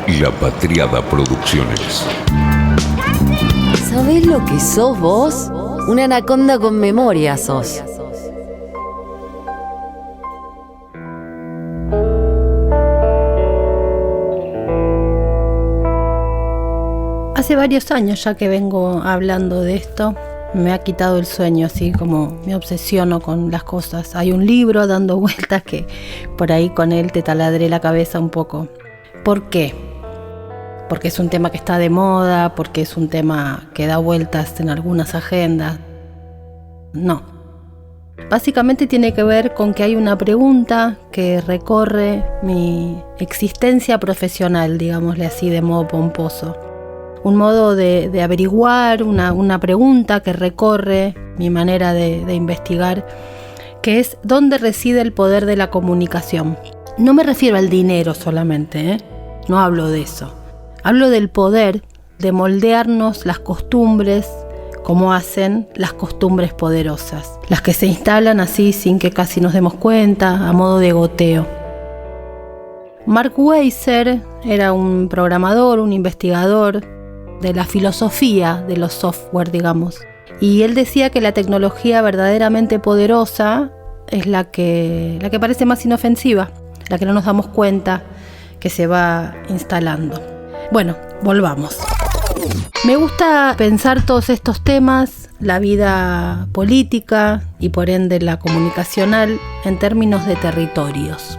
La Patriada Producciones. ¿Sabés lo que sos vos? Una anaconda con memoria sos. Hace varios años ya que vengo hablando de esto. Me ha quitado el sueño, así como me obsesiono con las cosas. Hay un libro dando vueltas que por ahí con él te taladré la cabeza un poco. ¿Por qué? Porque es un tema que está de moda, porque es un tema que da vueltas en algunas agendas. No. Básicamente tiene que ver con que hay una pregunta que recorre mi existencia profesional, digámosle así, de modo pomposo. Un modo de averiguar, una pregunta que recorre mi manera de investigar, que es ¿dónde reside el poder de la comunicación? No me refiero al dinero solamente, no hablo de eso. Hablo del poder de moldearnos las costumbres como hacen las costumbres poderosas, las que se instalan así sin que casi nos demos cuenta, a modo de goteo. Mark Weiser era un programador, un investigador de la filosofía de los software, digamos. Y él decía que la tecnología verdaderamente poderosa es la que parece más inofensiva, la que no nos damos cuenta que se va instalando. Bueno, volvamos. Me gusta pensar todos estos temas, la vida política y por ende la comunicacional, en términos de territorios.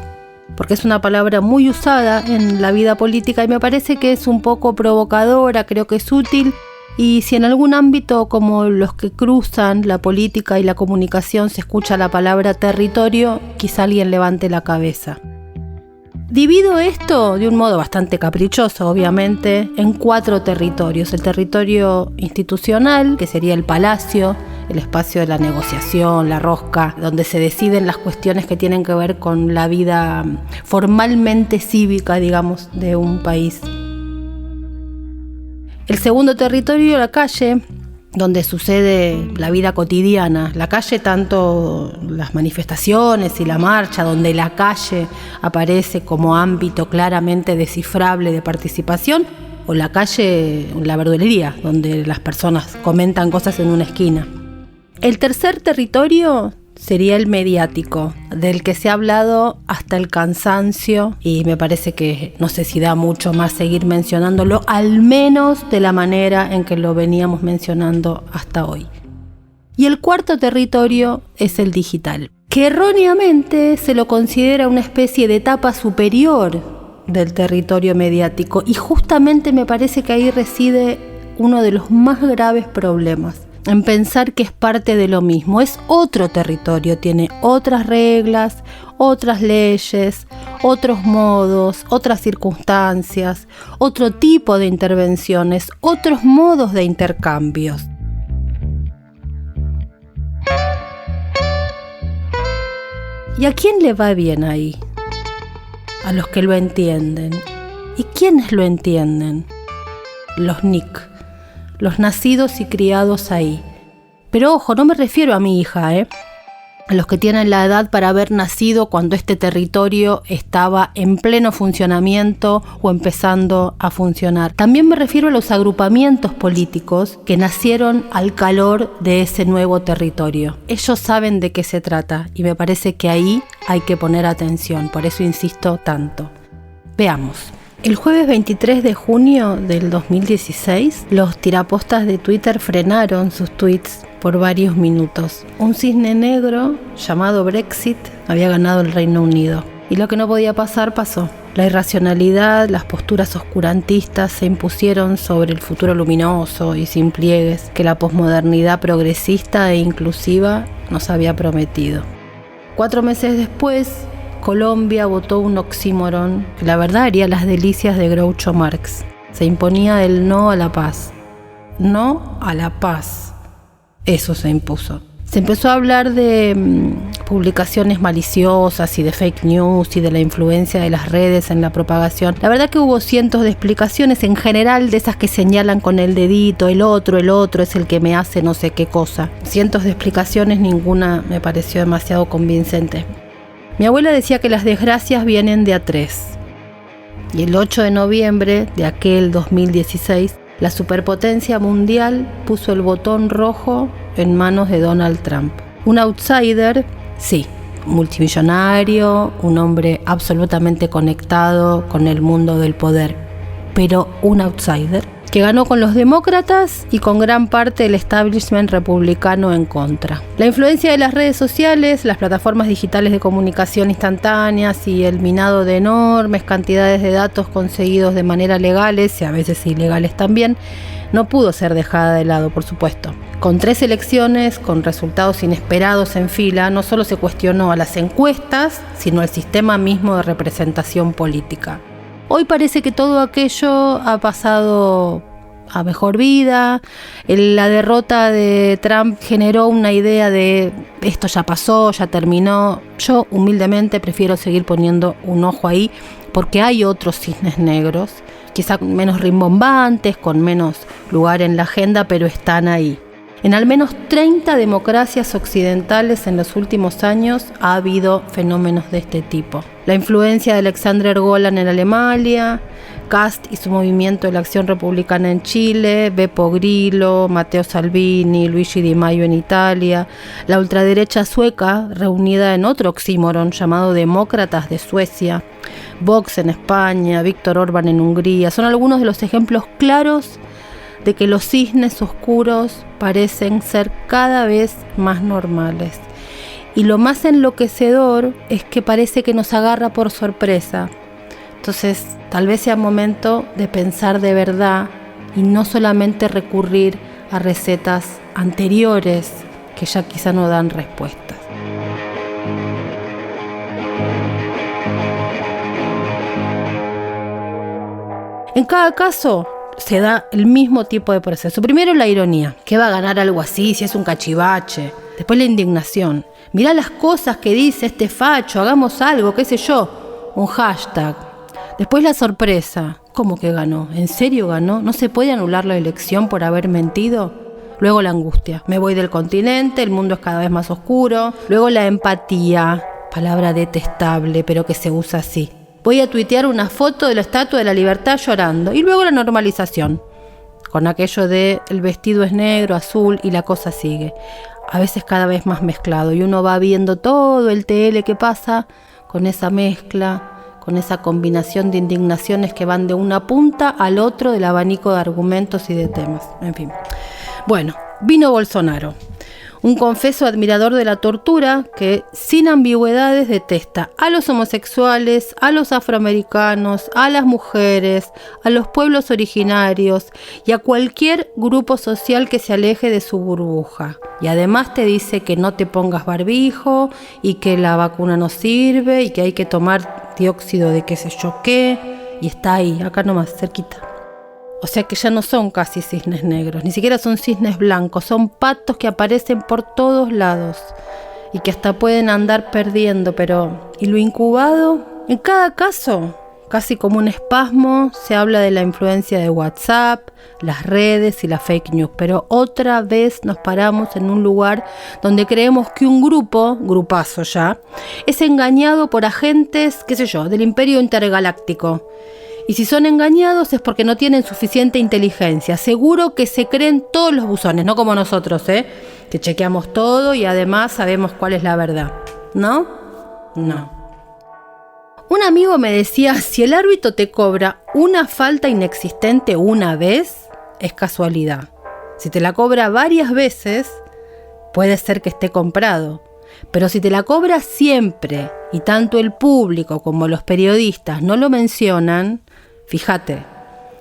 Porque es una palabra muy usada en la vida política y me parece que es un poco provocadora, creo que es útil, y si en algún ámbito como los que cruzan la política y la comunicación se escucha la palabra territorio, quizá alguien levante la cabeza. Divido esto de un modo bastante caprichoso, obviamente, en 4 territorios. El territorio institucional, que sería el palacio, el espacio de la negociación, la rosca, donde se deciden las cuestiones que tienen que ver con la vida formalmente cívica, digamos, de un país. El segundo territorio, la calle, donde sucede la vida cotidiana. La calle, tanto las manifestaciones y la marcha, donde la calle aparece como ámbito claramente descifrable de participación, o la calle, la verdulería, donde las personas comentan cosas en una esquina. El tercer territorio sería el mediático, del que se ha hablado hasta el cansancio y me parece que no sé si da mucho más seguir mencionándolo, al menos de la manera en que lo veníamos mencionando hasta hoy. Y el cuarto territorio es el digital, que erróneamente se lo considera una especie de etapa superior del territorio mediático y justamente me parece que ahí reside uno de los más graves problemas. En pensar que es parte de lo mismo. Es otro territorio, tiene otras reglas, otras leyes, otros modos, otras circunstancias, otro tipo de intervenciones, otros modos de intercambios. ¿Y a quién le va bien ahí? A los que lo entienden. ¿Y quiénes lo entienden? Los NIC. Los nacidos y criados ahí. Pero ojo, no me refiero a mi hija, a los que tienen la edad para haber nacido cuando este territorio estaba en pleno funcionamiento o empezando a funcionar. También me refiero a los agrupamientos políticos que nacieron al calor de ese nuevo territorio. Ellos saben de qué se trata y me parece que ahí hay que poner atención, por eso insisto tanto. Veamos. El jueves 23 de junio del 2016, los tirapostas de Twitter frenaron sus tweets por varios minutos. Un cisne negro llamado Brexit había ganado el Reino Unido. Y lo que no podía pasar, pasó. La irracionalidad, las posturas oscurantistas se impusieron sobre el futuro luminoso y sin pliegues que la posmodernidad progresista e inclusiva nos había prometido. 4 meses después, Colombia votó un oxímoron que la verdad haría las delicias de Groucho Marx. Se imponía el no a la paz. No a la paz. Eso se impuso. Se empezó a hablar de publicaciones maliciosas y de fake news y de la influencia de las redes en la propagación. La verdad que hubo cientos de explicaciones en general de esas que señalan con el dedito, el otro es el que me hace no sé qué cosa. Cientos de explicaciones, ninguna me pareció demasiado convincente. Mi abuela decía que las desgracias vienen de a 3. Y el 8 de noviembre de aquel 2016, la superpotencia mundial puso el botón rojo en manos de Donald Trump. Un outsider, sí, multimillonario, un hombre absolutamente conectado con el mundo del poder, pero un outsider que ganó con los demócratas y con gran parte del establishment republicano en contra. La influencia de las redes sociales, las plataformas digitales de comunicación instantáneas y el minado de enormes cantidades de datos conseguidos de manera legales y a veces ilegales también, no pudo ser dejada de lado, por supuesto. Con 3 elecciones, con resultados inesperados en fila, no solo se cuestionó a las encuestas, sino al sistema mismo de representación política. Hoy parece que todo aquello ha pasado a mejor vida. La derrota de Trump generó una idea de esto ya pasó, ya terminó. Yo humildemente prefiero seguir poniendo un ojo ahí porque hay otros cisnes negros, quizá menos rimbombantes, con menos lugar en la agenda, pero están ahí. En al menos 30 democracias occidentales en los últimos años ha habido fenómenos de este tipo. La influencia de Alexander Golan en Alemania, Kast y su movimiento de la Acción Republicana en Chile, Beppe Grillo, Matteo Salvini, Luigi Di Maio en Italia, la ultraderecha sueca reunida en otro oxímoron llamado Demócratas de Suecia, Vox en España, Viktor Orbán en Hungría, son algunos de los ejemplos claros de que los cisnes oscuros parecen ser cada vez más normales. Y lo más enloquecedor es que parece que nos agarra por sorpresa. Entonces, tal vez sea momento de pensar de verdad y no solamente recurrir a recetas anteriores que ya quizá no dan respuestas. En cada caso, se da el mismo tipo de proceso. Primero la ironía. ¿Qué va a ganar algo así si es un cachivache? Después la indignación. Mirá las cosas que dice este facho, hagamos algo, qué sé yo. Un hashtag. Después la sorpresa. ¿Cómo que ganó? ¿En serio ganó? ¿No se puede anular la elección por haber mentido? Luego la angustia. Me voy del continente, el mundo es cada vez más oscuro. Luego la empatía. Palabra detestable, pero que se usa así. Voy a tuitear una foto de la Estatua de la Libertad llorando. Y luego la normalización, con aquello de el vestido es negro, azul y la cosa sigue. A veces cada vez más mezclado y uno va viendo todo el TL que pasa con esa mezcla, con esa combinación de indignaciones que van de una punta al otro del abanico de argumentos y de temas. En fin. Bueno, vino Bolsonaro. Un confeso admirador de la tortura que sin ambigüedades detesta a los homosexuales, a los afroamericanos, a las mujeres, a los pueblos originarios y a cualquier grupo social que se aleje de su burbuja. Y además te dice que no te pongas barbijo y que la vacuna no sirve y que hay que tomar dióxido de qué sé yo qué. Y está ahí, acá nomás, cerquita. O sea que ya no son casi cisnes negros, ni siquiera son cisnes blancos, son patos que aparecen por todos lados y que hasta pueden andar perdiendo, pero ¿y lo incubado? En cada caso, casi como un espasmo, se habla de la influencia de WhatsApp, las redes y la fake news, pero otra vez nos paramos en un lugar donde creemos que un grupazo ya, es engañado por agentes, qué sé yo, del imperio intergaláctico. Y si son engañados es porque no tienen suficiente inteligencia. Seguro que se creen todos los buzones, no como nosotros, que chequeamos todo y además sabemos cuál es la verdad. ¿No? No. Un amigo me decía, si el árbitro te cobra una falta inexistente una vez, es casualidad. Si te la cobra varias veces, puede ser que esté comprado. Pero si te la cobra siempre y tanto el público como los periodistas no lo mencionan, fíjate,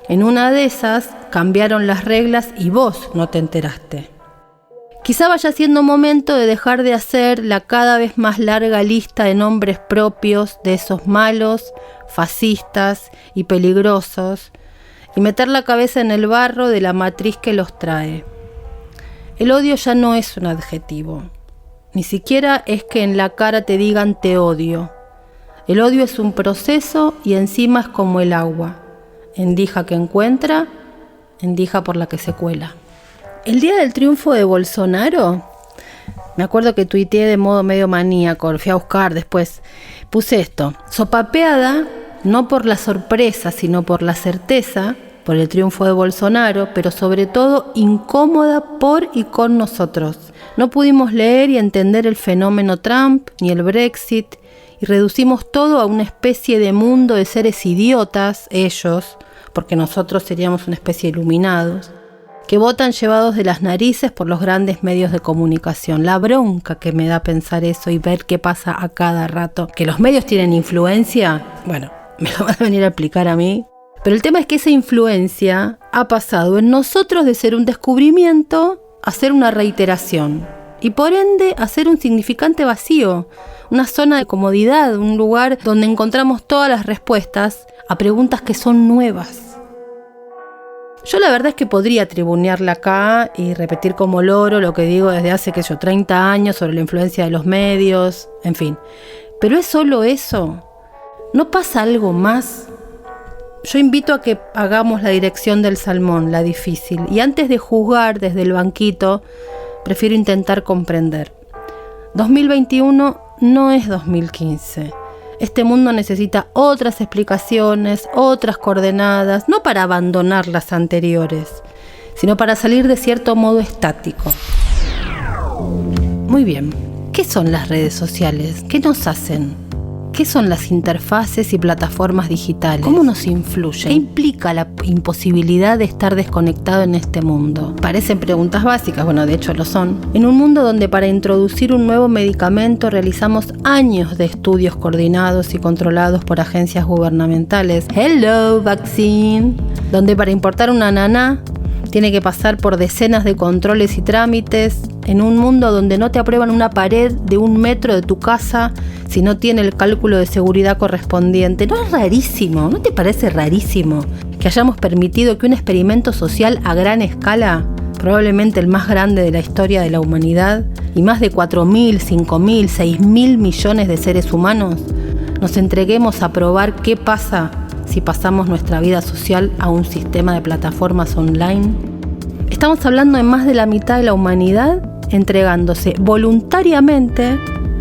en una de esas cambiaron las reglas y vos no te enteraste. Quizá vaya siendo momento de dejar de hacer la cada vez más larga lista de nombres propios de esos malos, fascistas y peligrosos y meter la cabeza en el barro de la matriz que los trae. El odio ya no es un adjetivo. Ni siquiera es que en la cara te digan te odio. El odio es un proceso y encima es como el agua. Endija que encuentra, endija por la que se cuela. El día del triunfo de Bolsonaro, me acuerdo que tuiteé de modo medio maníaco, fui a buscar después, puse esto. Sopapeada, no por la sorpresa, sino por la certeza, por el triunfo de Bolsonaro, pero sobre todo incómoda por y con nosotros. No pudimos leer y entender el fenómeno Trump ni el Brexit y reducimos todo a una especie de mundo de seres idiotas, ellos, porque nosotros seríamos una especie de iluminados, que votan llevados de las narices por los grandes medios de comunicación. La bronca que me da pensar eso y ver qué pasa a cada rato. Que los medios tienen influencia, bueno, me lo van a venir a explicar a mí. Pero el tema es que esa influencia ha pasado en nosotros de ser un descubrimiento a ser una reiteración. Y por ende a ser un significante vacío, una zona de comodidad, un lugar donde encontramos todas las respuestas a preguntas que son nuevas. Yo la verdad es que podría tribunearla acá y repetir como loro lo que digo desde hace, 30 años sobre la influencia de los medios, en fin. Pero es solo eso. ¿No pasa algo más? Yo invito a que hagamos la dirección del salmón, la difícil. Y antes de juzgar desde el banquito, prefiero intentar comprender. 2021 no es 2015. Este mundo necesita otras explicaciones, otras coordenadas, no para abandonar las anteriores, sino para salir de cierto modo estático. Muy bien, ¿qué son las redes sociales? ¿Qué nos hacen? ¿Qué son las interfaces y plataformas digitales? ¿Cómo nos influyen? ¿Qué implica la imposibilidad de estar desconectado en este mundo? Parecen preguntas básicas, bueno, de hecho lo son. En un mundo donde para introducir un nuevo medicamento realizamos años de estudios coordinados y controlados por agencias gubernamentales. Hello, vaccine. Donde para importar una naná tiene que pasar por decenas de controles y trámites, en un mundo donde no te aprueban una pared de 1 metro de tu casa si no tiene el cálculo de seguridad correspondiente. ¿No es rarísimo? ¿No te parece rarísimo que hayamos permitido que un experimento social a gran escala, probablemente el más grande de la historia de la humanidad, y más de 4.000, 5.000, 6.000 millones de seres humanos, nos entreguemos a probar qué pasa si pasamos nuestra vida social a un sistema de plataformas online? Estamos hablando de más de la mitad de la humanidad entregándose voluntariamente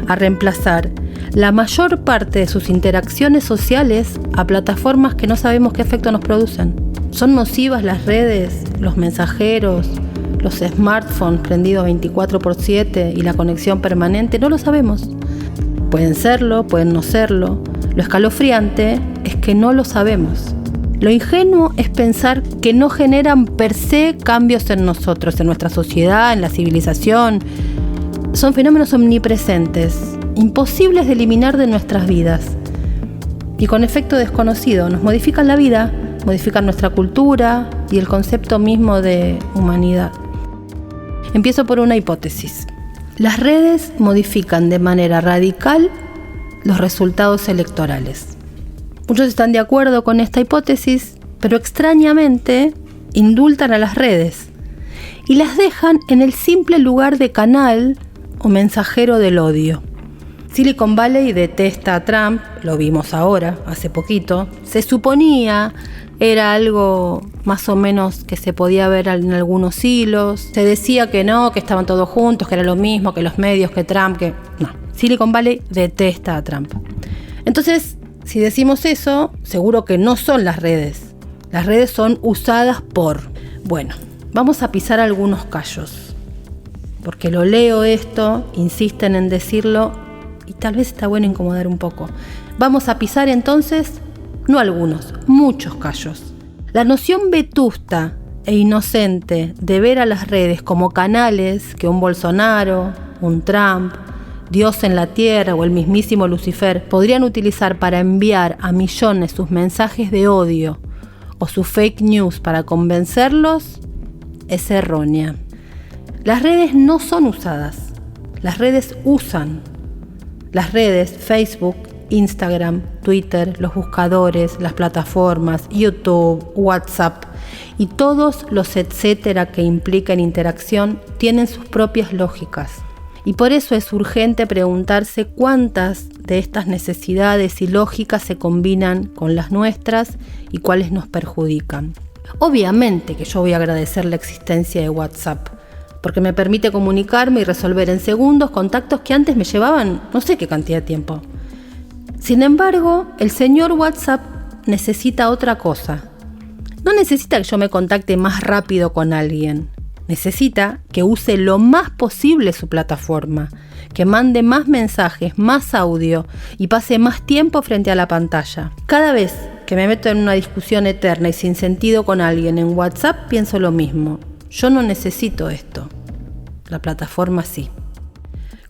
a reemplazar la mayor parte de sus interacciones sociales a plataformas que no sabemos qué efecto nos producen. ¿Son nocivas las redes, los mensajeros, los smartphones prendidos 24/7 y la conexión permanente? No lo sabemos. Pueden serlo, pueden no serlo. Lo escalofriante es que no lo sabemos. Lo ingenuo es pensar que no generan per se cambios en nosotros, en nuestra sociedad, en la civilización. Son fenómenos omnipresentes, imposibles de eliminar de nuestras vidas. Y con efecto desconocido, nos modifican la vida, modifican nuestra cultura y el concepto mismo de humanidad. Empiezo por una hipótesis. Las redes modifican de manera radical los resultados electorales. Muchos están de acuerdo con esta hipótesis, pero extrañamente indultan a las redes y las dejan en el simple lugar de canal o mensajero del odio. Silicon Valley detesta a Trump, lo vimos ahora, hace poquito. Se suponía, era algo más o menos que se podía ver en algunos hilos. Se decía que no, que estaban todos juntos, que era lo mismo, que los medios, que Trump, que no. Silicon Valley detesta a Trump. Entonces, si decimos eso, seguro que no son las redes. Las redes son usadas por... Bueno, vamos a pisar algunos callos. Porque lo leo esto, insisten en decirlo y tal vez está bueno incomodar un poco. Vamos a pisar entonces, no algunos, muchos callos. La noción vetusta e inocente de ver a las redes como canales que un Bolsonaro, un Trump, Dios en la tierra o el mismísimo Lucifer podrían utilizar para enviar a millones sus mensajes de odio o sus fake news para convencerlos es errónea. Las redes no son usadas, las redes usan. Las redes, Facebook, Instagram, Twitter, los buscadores, las plataformas, YouTube, WhatsApp y todos los etcétera que implican interacción tienen sus propias lógicas. Y por eso es urgente preguntarse cuántas de estas necesidades y lógicas se combinan con las nuestras y cuáles nos perjudican. Obviamente que yo voy a agradecer la existencia de WhatsApp, porque me permite comunicarme y resolver en segundos contactos que antes me llevaban no sé qué cantidad de tiempo. Sin embargo, el señor WhatsApp necesita otra cosa. No necesita que yo me contacte más rápido con alguien. Necesita que use lo más posible su plataforma, que mande más mensajes, más audio y pase más tiempo frente a la pantalla. Cada vez que me meto en una discusión eterna y sin sentido con alguien en WhatsApp, pienso lo mismo. Yo no necesito esto. La plataforma sí.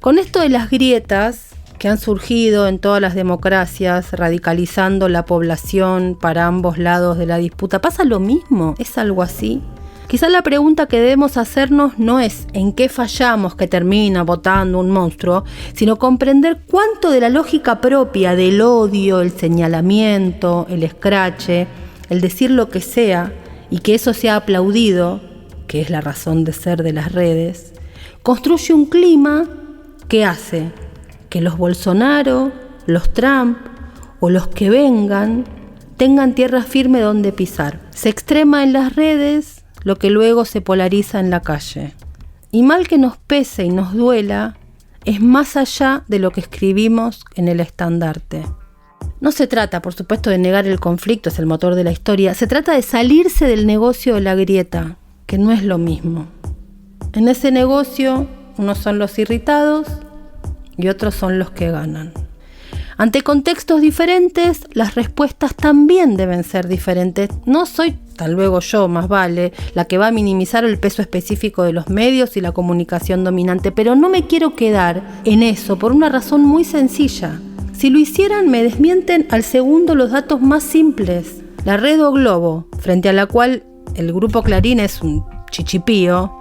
Con esto de las grietas que han surgido en todas las democracias, radicalizando la población para ambos lados de la disputa, ¿pasa lo mismo? ¿Es algo así? Quizás la pregunta que debemos hacernos no es en qué fallamos que termina votando un monstruo, sino comprender cuánto de la lógica propia del odio, el señalamiento, el escrache, el decir lo que sea y que eso sea aplaudido, que es la razón de ser de las redes, construye un clima que hace que los Bolsonaro, los Trump o los que vengan tengan tierra firme donde pisar. Se extrema en las redes lo que luego se polariza en la calle. Y mal que nos pese y nos duela, es más allá de lo que escribimos en el estandarte. No se trata, por supuesto, de negar el conflicto, es el motor de la historia. Se trata de salirse del negocio de la grieta, que no es lo mismo. En ese negocio, unos son los irritados y otros son los que ganan. Ante contextos diferentes, las respuestas también deben ser diferentes. No soy, tal luego yo, más vale, la que va a minimizar el peso específico de los medios y la comunicación dominante, pero no me quiero quedar en eso por una razón muy sencilla. Si lo hicieran, me desmienten al segundo los datos más simples. La Red O Globo, frente a la cual el grupo Clarín es un chichipío,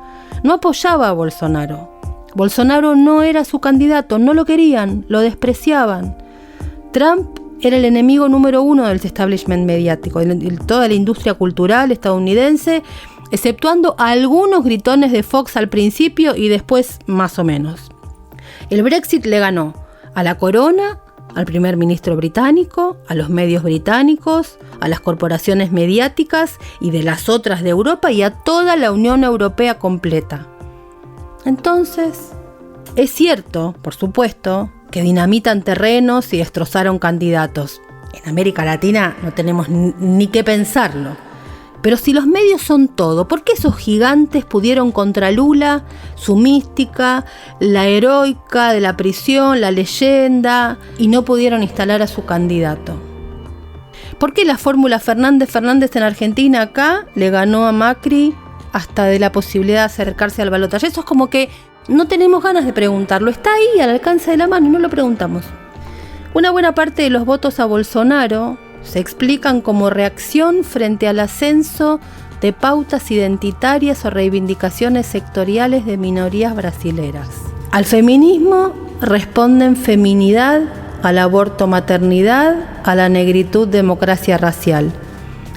no apoyaba a Bolsonaro. Bolsonaro no era su candidato, no lo querían, lo despreciaban. Trump era el enemigo número uno del establishment mediático, de toda la industria cultural estadounidense, exceptuando a algunos gritones de Fox al principio y después más o menos. El Brexit le ganó a la corona, al primer ministro británico, a los medios británicos, a las corporaciones mediáticas y de las otras de Europa y a toda la Unión Europea completa. Entonces, es cierto, por supuesto, que dinamitan terrenos y destrozaron candidatos. En América Latina no tenemos ni que pensarlo. Pero si los medios son todo, ¿por qué esos gigantes pudieron contra Lula, su mística, la heroica de la prisión, la leyenda, y no pudieron instalar a su candidato? ¿Por qué la fórmula Fernández en Argentina acá le ganó a Macri hasta de la posibilidad de acercarse al balotaje? Eso es como que no tenemos ganas de preguntarlo. Está ahí al alcance de la mano y no lo preguntamos. Una buena parte de los votos a Bolsonaro se explican como reacción frente al ascenso de pautas identitarias o reivindicaciones sectoriales de minorías brasileras. Al feminismo responden feminidad, al aborto maternidad, a la negritud democracia racial,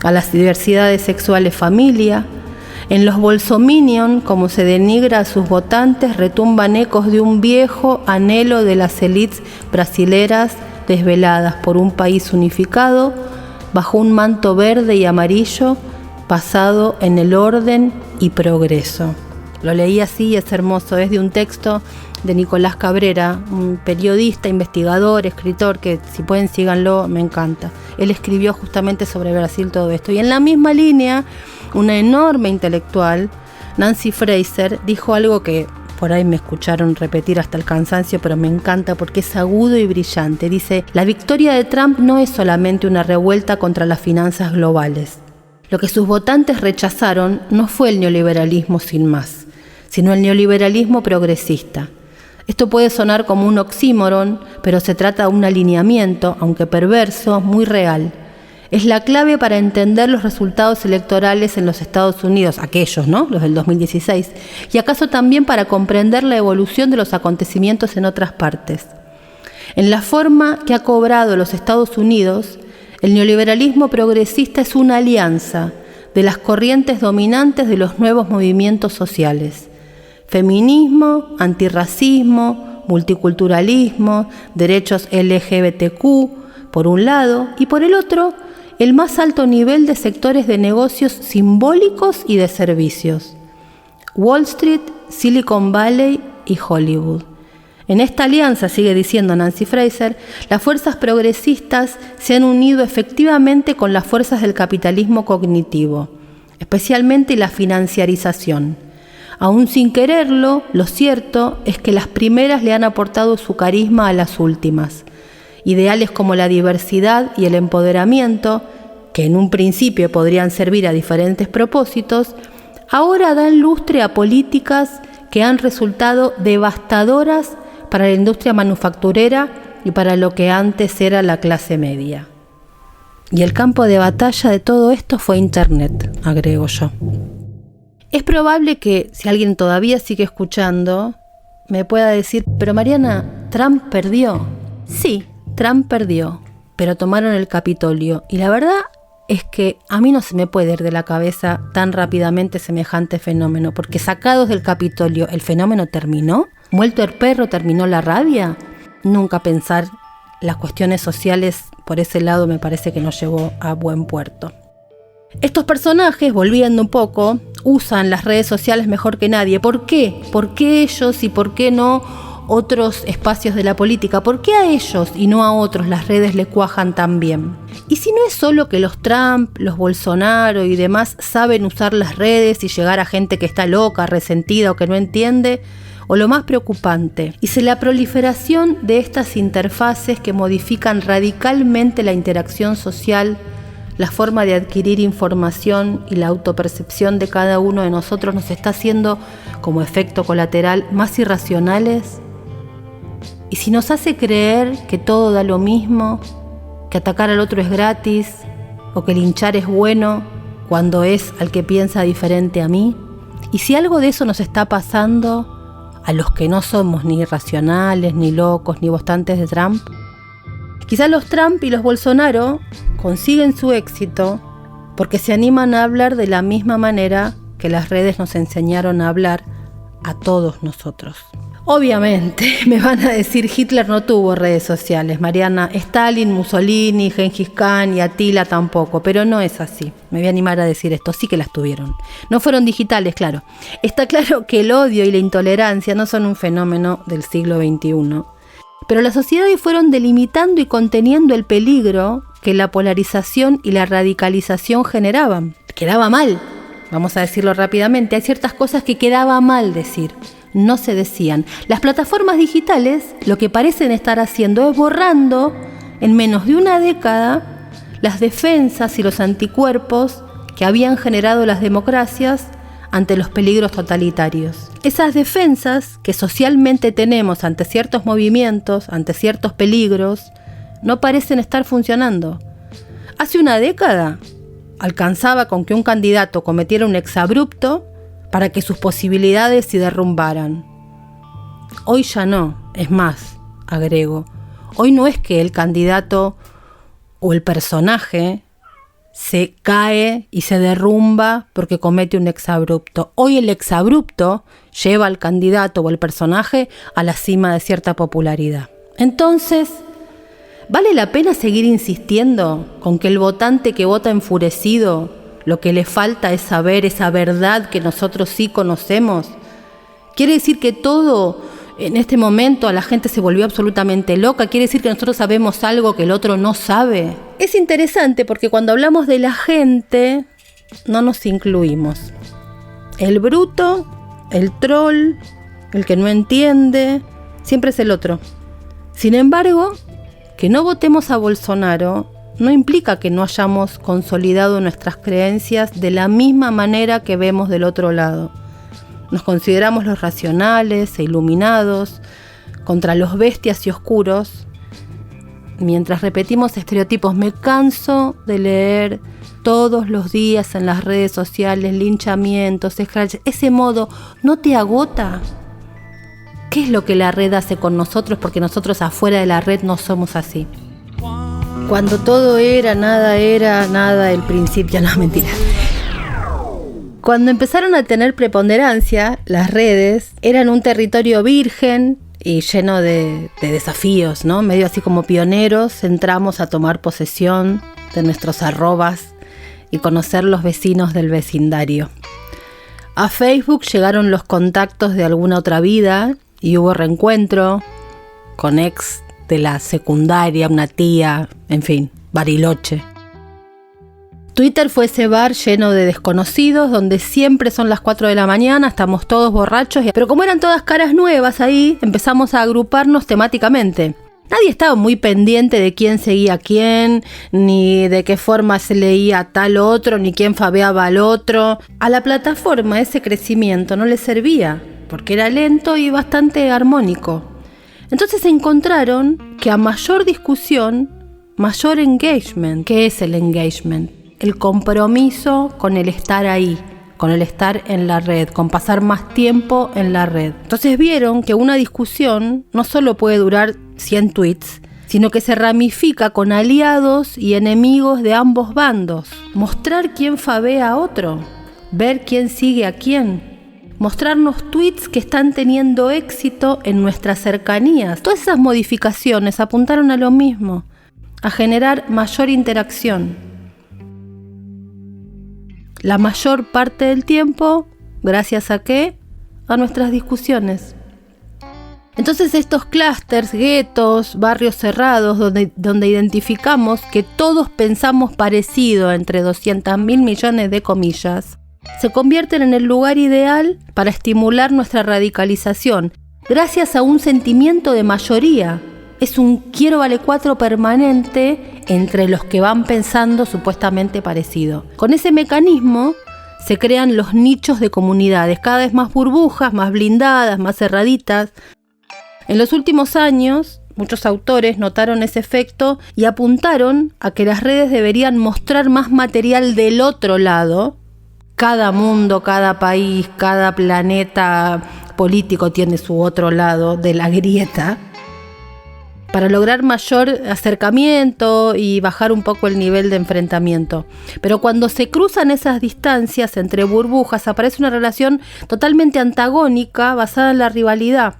a las diversidades sexuales familia. En los Bolsominion, como se denigra a sus votantes, retumban ecos de un viejo anhelo de las élites brasileras desveladas por un país unificado bajo un manto verde y amarillo basado en el orden y progreso. Lo leí así y es hermoso, es de un texto de Nicolás Cabrera, un periodista, investigador, escritor, que si pueden síganlo, me encanta. Él escribió justamente sobre Brasil todo esto. Y en la misma línea, una enorme intelectual, Nancy Fraser, dijo algo que por ahí me escucharon repetir hasta el cansancio, pero me encanta porque es agudo y brillante. Dice: la victoria de Trump no es solamente una revuelta contra las finanzas globales. Lo que sus votantes rechazaron no fue el neoliberalismo sin más, sino el neoliberalismo progresista. Esto puede sonar como un oxímoron, pero se trata de un alineamiento, aunque perverso, muy real. Es la clave para entender los resultados electorales en los Estados Unidos, aquellos, ¿no?, los del 2016, y acaso también para comprender la evolución de los acontecimientos en otras partes. En la forma que ha cobrado los Estados Unidos, el neoliberalismo progresista es una alianza de las corrientes dominantes de los nuevos movimientos sociales: feminismo, antirracismo, multiculturalismo, derechos LGBTQ, por un lado, y por el otro, el más alto nivel de sectores de negocios simbólicos y de servicios: Wall Street, Silicon Valley y Hollywood. En esta alianza, sigue diciendo Nancy Fraser, las fuerzas progresistas se han unido efectivamente con las fuerzas del capitalismo cognitivo, especialmente la financiarización. Aún sin quererlo, lo cierto es que las primeras le han aportado su carisma a las últimas. Ideales como la diversidad y el empoderamiento, que en un principio podrían servir a diferentes propósitos, ahora dan lustre a políticas que han resultado devastadoras para la industria manufacturera y para lo que antes era la clase media. Y el campo de batalla de todo esto fue Internet, agrego yo. Es probable que, si alguien todavía sigue escuchando, me pueda decir, pero Mariana, Trump perdió. Sí, Trump perdió, pero tomaron el Capitolio. Y la verdad es que a mí no se me puede ir de la cabeza tan rápidamente semejante fenómeno, porque sacados del Capitolio, ¿el fenómeno terminó? ¿Muerto el perro terminó la rabia? Nunca pensar las cuestiones sociales por ese lado me parece que no llegó a buen puerto. Estos personajes, volviendo un poco, usan las redes sociales mejor que nadie. ¿Por qué? ¿Por qué ellos y por qué no otros espacios de la política? ¿Por qué a ellos y no a otros las redes le cuajan tan bien? Y si no es solo que los Trump, los Bolsonaro y demás saben usar las redes y llegar a gente que está loca, resentida o que no entiende, o lo más preocupante, y la proliferación de estas interfaces que modifican radicalmente la interacción social, la forma de adquirir información y la autopercepción de cada uno de nosotros nos está haciendo, como efecto colateral, más irracionales. Y si nos hace creer que todo da lo mismo, que atacar al otro es gratis, o que linchar es bueno cuando es al que piensa diferente a mí, y si algo de eso nos está pasando a los que no somos ni irracionales, ni locos, ni votantes de Trump, quizás los Trump y los Bolsonaro consiguen su éxito porque se animan a hablar de la misma manera que las redes nos enseñaron a hablar a todos nosotros. Obviamente me van a decir, Hitler no tuvo redes sociales, Mariana, Stalin, Mussolini, Gengis Khan y Attila tampoco, pero no es así. Me voy a animar a decir esto, sí que las tuvieron. No fueron digitales, claro. Está claro que el odio y la intolerancia no son un fenómeno del siglo XXI, pero las sociedades fueron delimitando y conteniendo el peligro que la polarización y la radicalización generaban. Quedaba mal, vamos a decirlo rápidamente, hay ciertas cosas que quedaba mal decir. No se decían. Las plataformas digitales lo que parecen estar haciendo es borrando en menos de una década las defensas y los anticuerpos que habían generado las democracias ante los peligros totalitarios. Esas defensas que socialmente tenemos ante ciertos movimientos, ante ciertos peligros, no parecen estar funcionando. Hace una década alcanzaba con que un candidato cometiera un exabrupto para que sus posibilidades se derrumbaran. Hoy ya no, es más, agrego, hoy no es que el candidato o el personaje se cae y se derrumba porque comete un exabrupto. Hoy el exabrupto lleva al candidato o al personaje a la cima de cierta popularidad. Entonces, ¿vale la pena seguir insistiendo con que el votante que vota enfurecido lo que le falta es saber esa verdad que nosotros sí conocemos? ¿Quiere decir que todo en este momento a la gente se volvió absolutamente loca? ¿Quiere decir que nosotros sabemos algo que el otro no sabe? Es interesante porque cuando hablamos de la gente no nos incluimos. El bruto, el troll, el que no entiende, siempre es el otro. Sin embargo, que no votemos a Bolsonaro no implica que no hayamos consolidado nuestras creencias de la misma manera que vemos del otro lado. Nos consideramos los racionales e iluminados contra los bestias y oscuros, mientras repetimos estereotipos. Me canso de leer todos los días en las redes sociales linchamientos, scratch. Ese modo no te agota. ¿Qué es lo que la red hace con nosotros? Porque nosotros afuera de la red no somos así. Cuando todo era, nada, el principio, no, mentira. Cuando empezaron a tener preponderancia, las redes eran un territorio virgen y lleno de desafíos, ¿no? Medio así como pioneros, entramos a tomar posesión de nuestros arrobas y conocer los vecinos del vecindario. A Facebook llegaron los contactos de alguna otra vida y hubo reencuentro, con ex de la secundaria, una tía, en fin, Bariloche. Twitter fue ese bar lleno de desconocidos, donde siempre son las 4 de la mañana, estamos todos borrachos, pero como eran todas caras nuevas ahí, empezamos a agruparnos temáticamente. Nadie estaba muy pendiente de quién seguía a quién, ni de qué forma se leía a tal otro, ni quién fabeaba al otro. A la plataforma ese crecimiento no le servía, porque era lento y bastante armónico. Entonces encontraron que a mayor discusión, mayor engagement. ¿Qué es el engagement? El compromiso con el estar ahí, con el estar en la red, con pasar más tiempo en la red. Entonces vieron que una discusión no solo puede durar 100 tweets, sino que se ramifica con aliados y enemigos de ambos bandos. Mostrar quién fabea a otro, ver quién sigue a quién, mostrarnos tweets que están teniendo éxito en nuestras cercanías. Todas esas modificaciones apuntaron a lo mismo, a generar mayor interacción. La mayor parte del tiempo, ¿gracias a qué? A nuestras discusiones. Entonces estos clústeres, guetos, barrios cerrados, donde identificamos que todos pensamos parecido entre 200.000 millones de comillas, se convierten en el lugar ideal para estimular nuestra radicalización, gracias a un sentimiento de mayoría. Es un quiero vale 4 permanente entre los que van pensando supuestamente parecido. Con ese mecanismo se crean los nichos de comunidades, cada vez más burbujas, más blindadas, más cerraditas. En los últimos años, muchos autores notaron ese efecto y apuntaron a que las redes deberían mostrar más material del otro lado. Cada mundo, cada país, cada planeta político tiene su otro lado de la grieta, para lograr mayor acercamiento y bajar un poco el nivel de enfrentamiento. Pero cuando se cruzan esas distancias entre burbujas, aparece una relación totalmente antagónica basada en la rivalidad,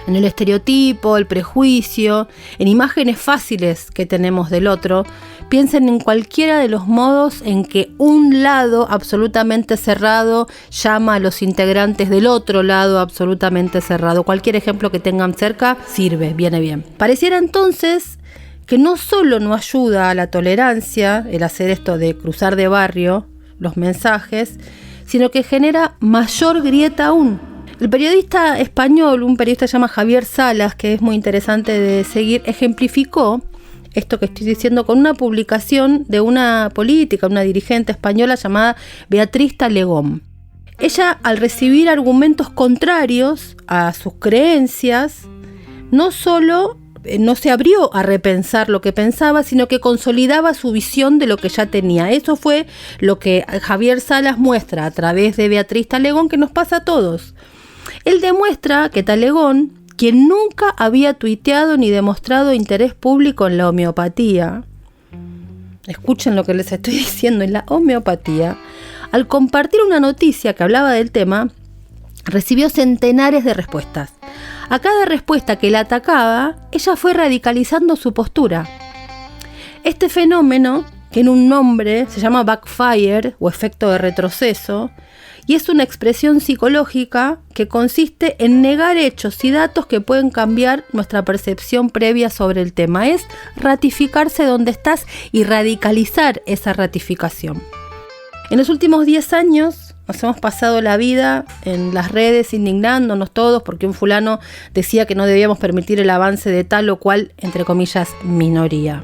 en el estereotipo, el prejuicio, en imágenes fáciles que tenemos del otro. Piensen en cualquiera de los modos en que un lado absolutamente cerrado llama a los integrantes del otro lado absolutamente cerrado. Cualquier ejemplo que tengan cerca sirve, viene bien. Pareciera entonces que no solo no ayuda a la tolerancia el hacer esto de cruzar de barrio los mensajes, sino que genera mayor grieta aún. El periodista español, un periodista que se llama Javier Salas, que es muy interesante de seguir, ejemplificó esto que estoy diciendo con una publicación de una política, una dirigente española llamada Beatriz Talegón. Ella, al recibir argumentos contrarios a sus creencias, no solo no se abrió a repensar lo que pensaba, sino que consolidaba su visión de lo que ya tenía. Eso fue lo que Javier Salas muestra a través de Beatriz Talegón, que nos pasa a todos. Él demuestra que Talegón, quien nunca había tuiteado ni demostrado interés público en la homeopatía, escuchen lo que les estoy diciendo, en la homeopatía, al compartir una noticia que hablaba del tema, recibió centenares de respuestas. A cada respuesta que la atacaba, ella fue radicalizando su postura. Este fenómeno tiene un nombre, se llama backfire o efecto de retroceso, y es una expresión psicológica que consiste en negar hechos y datos que pueden cambiar nuestra percepción previa sobre el tema. Es ratificarse donde estás y radicalizar esa ratificación. En los últimos 10 años nos hemos pasado la vida en las redes indignándonos todos porque un fulano decía que no debíamos permitir el avance de tal o cual, entre comillas, minoría.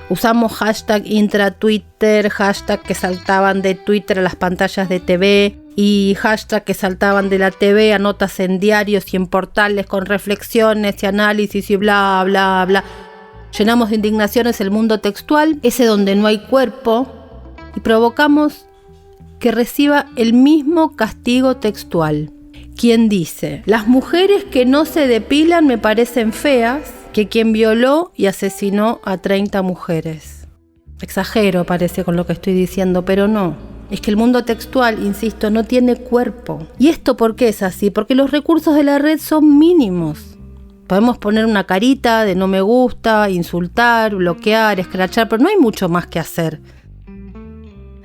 Usamos hashtag intra-Twitter, hashtag que saltaban de Twitter a las pantallas de TV y hashtag que saltaban de la TV a notas en diarios y en portales con reflexiones y análisis y bla, bla, bla. Llenamos de indignaciones el mundo textual, ese donde no hay cuerpo, y provocamos que reciba el mismo castigo textual. Quien dice, las mujeres que no se depilan me parecen feas, que quien violó y asesinó a 30 mujeres. Exagero, parece, con lo que estoy diciendo, pero no. Es que el mundo textual, insisto, no tiene cuerpo. ¿Y esto por qué es así? Porque los recursos de la red son mínimos. Podemos poner una carita de no me gusta, insultar, bloquear, escrachar, pero no hay mucho más que hacer.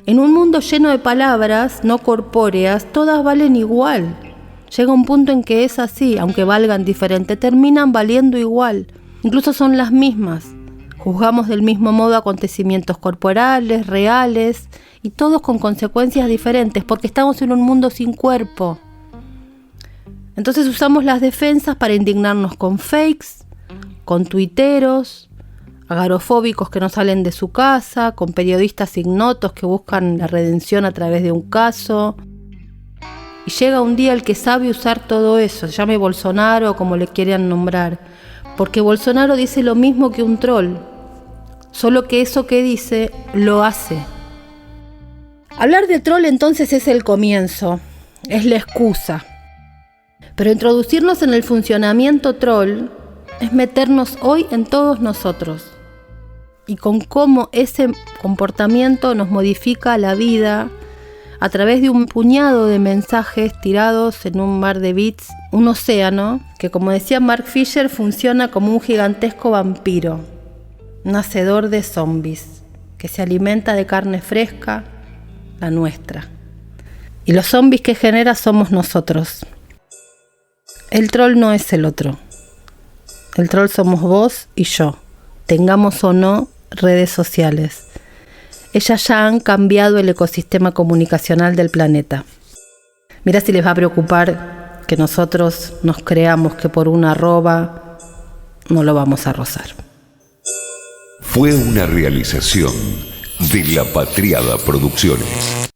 En un mundo lleno de palabras no corpóreas, todas valen igual. Llega un punto en que es así, aunque valgan diferente, terminan valiendo igual. Incluso son las mismas. Juzgamos del mismo modo acontecimientos corporales, reales, y todos con consecuencias diferentes, porque estamos en un mundo sin cuerpo. Entonces usamos las defensas para indignarnos con fakes, con tuiteros, agorafóbicos que no salen de su casa, con periodistas ignotos que buscan la redención a través de un caso. Y llega un día el que sabe usar todo eso, se llame Bolsonaro o como le quieran nombrar, porque Bolsonaro dice lo mismo que un troll, solo que eso que dice lo hace. Hablar de troll entonces es el comienzo, es la excusa. Pero introducirnos en el funcionamiento troll es meternos hoy en todos nosotros y con cómo ese comportamiento nos modifica la vida a través de un puñado de mensajes tirados en un mar de bits, un océano que, como decía Mark Fisher, funciona como un gigantesco vampiro, un hacedor de zombies que se alimenta de carne fresca, la nuestra. Y los zombies que genera somos nosotros. El troll no es el otro. El troll somos vos y yo, tengamos o no redes sociales. Ellas ya han cambiado el ecosistema comunicacional del planeta. Mirá si les va a preocupar que nosotros nos creamos que por una arroba no lo vamos a rozar. Fue una realización de La Patriada Producciones.